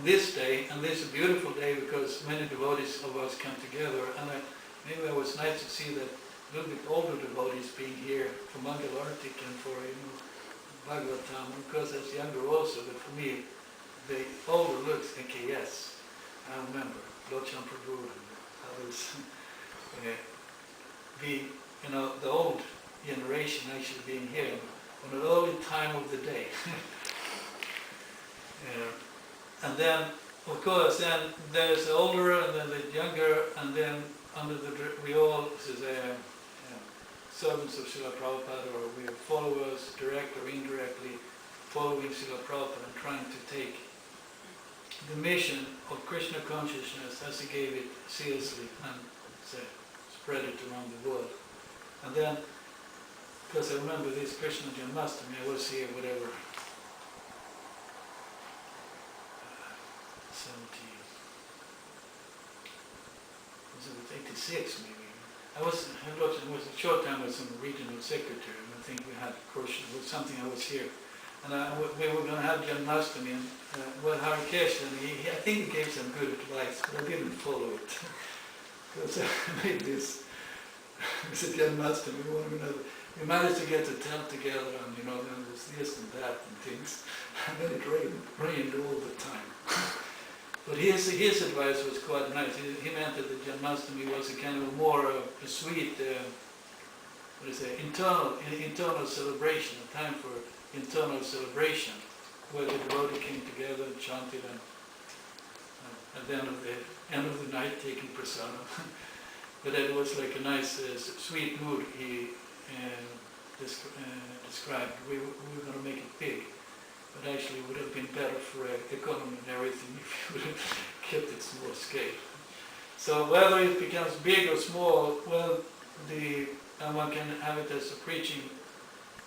this day, and this is a beautiful day because many devotees of us come together, and maybe it was nice to see that a little bit older devotees being here for Mangalartik and for bhagavān, because that's younger also, but for me, the older looks, okay, yes, I remember, lokaṁ and others, the old generation actually being here on an early time of the day. And then, of course, then there's the older and then the younger, and then we all servants of Srila Prabhupada, or we are followers, direct or indirectly, following Srila Prabhupada and trying to take the mission of Krishna consciousness as he gave it seriously and spread it around the world. And then, because I remember this Krishna Janmastami, I was here, whatever, 86 maybe. I was a short time I was a regional secretary, and I think we had Korsnäs, it was something I was here. And we were going to have Janmastami, and Hare Krishna, I think he gave some good advice, but I didn't follow it. Because I made this, we said Janmastami, we managed to get the tent together, and there was this and that and things, and then it rained all the time. But his advice was quite nice. He meant that the Janmastami was a kind of more a sweet, internal celebration, a time for internal celebration, where the devotee came together and chanted, and at the end of the night taking prasadam. But it was like a nice, sweet mood he described. We were going to make it big. But actually it would have been better for economy and everything if you would have kept it small scale. So whether it becomes big or small, well, and one can have it as a preaching.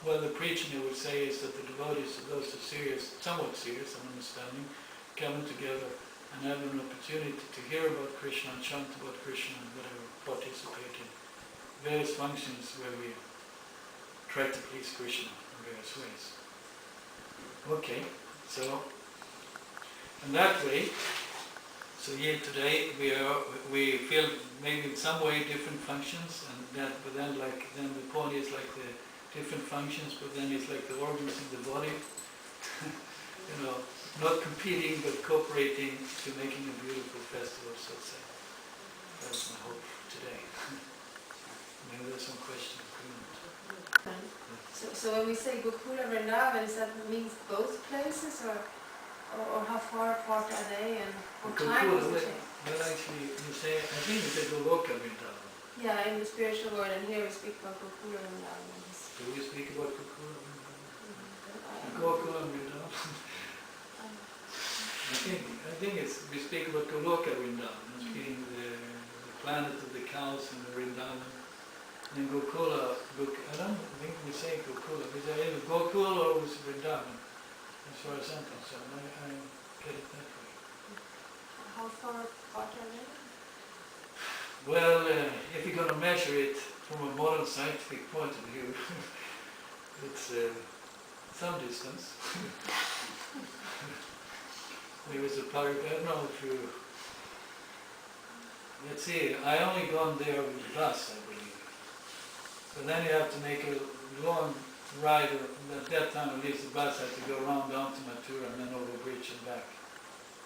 Well, the preaching, I would say, is that the devotees, those who are serious, somewhat serious in understanding, coming together and having an opportunity to hear about Krishna and chant about Krishna and whatever, participate in various functions where we try to please Krishna in various ways. Okay, so in that way, so here today we feel maybe in some way different functions, but then the point is like the different functions, but then it's like the organs in the body, not competing but cooperating to making a beautiful festival, so to say. That's my hope for today. Maybe there's some question. So when we say Gokula Vrindavan, does that means both places, or how far apart are they, and what time is it? Well, actually, you say, I think you say lokaṁ Vrindavan. Yeah, in the spiritual world, and here we speak about Gokula Vrindavan. Do we speak about Gokula Vrindavan? Gokula Vrindavan? I think we speak about Goloka Vrindavan, as being the planet of the cows and the Vrindavan. And Gokula, I don't think we say Gokula. We say either Gokula or Vrindavan, as far as I'm concerned. I get it that way. How far apart are they? Well, if you're going to measure it from a modern scientific point of view, it's some distance. There was a park, I don't know if you... Let's see, I only gone there with the bus, I believe. So then you have to make a long ride. At that time, at least the bus had to go around down to Mathura and then over the bridge and back.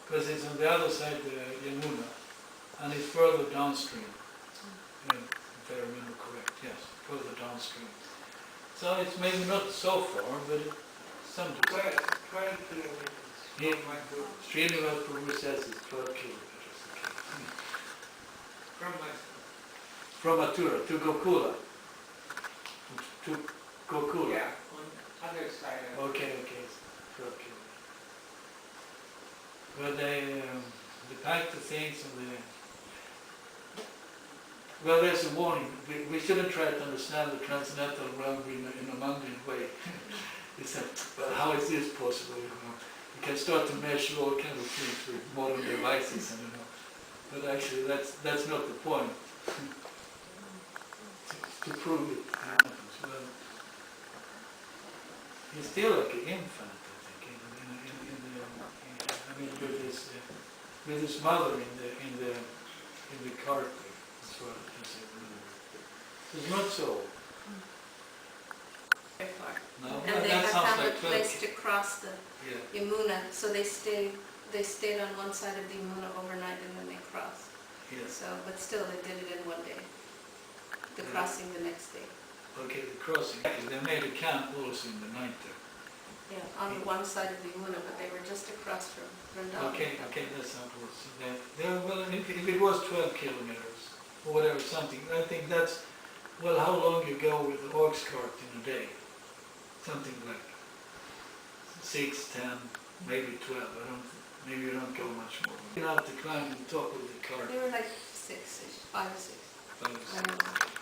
Because it's on the other side of Yamuna, and it's further downstream. If I remember correct, yes, further downstream. So it's maybe not so far, but it's some distance. 12 kilometers. Yeah, Srinivas Prabhu says it's 12 kilometers. Okay. From Mathura to Gokula. To Gokula. Yeah, on other side. Okay, it's 12 kilometers. But they packed the things and well, there's a warning. We shouldn't try to understand the transcendental realm in a mundane way. It's how is this possible? You can start to measure all kinds of things with modern devices, but actually that's not the point. To prove it happens. Well, he's still like an infant, I think. I mean, with his mother in the cart. That's what he said. It's not so. Very far. No, And they that have sounds found a like place Turkey. to cross the Yeah. Yamuna, so they stayed on one side of the Yamuna overnight and then they crossed. Yes. So, but still, they did it in one day. The Yeah. crossing the next day. Okay, the crossing. They made a camp also in the night there. Yeah, on one side of the Yamuna, but they were just across from Vrindavan. Okay, that's how it was. Well, if it was 12 kilometers or whatever, something, I think that's, well, how long you go with the ox cart in a day? Something like 6, 10, maybe 12. Maybe you don't go much more. You have to climb the top of the cart. They were like 6-ish, 5 or 6. I don't know.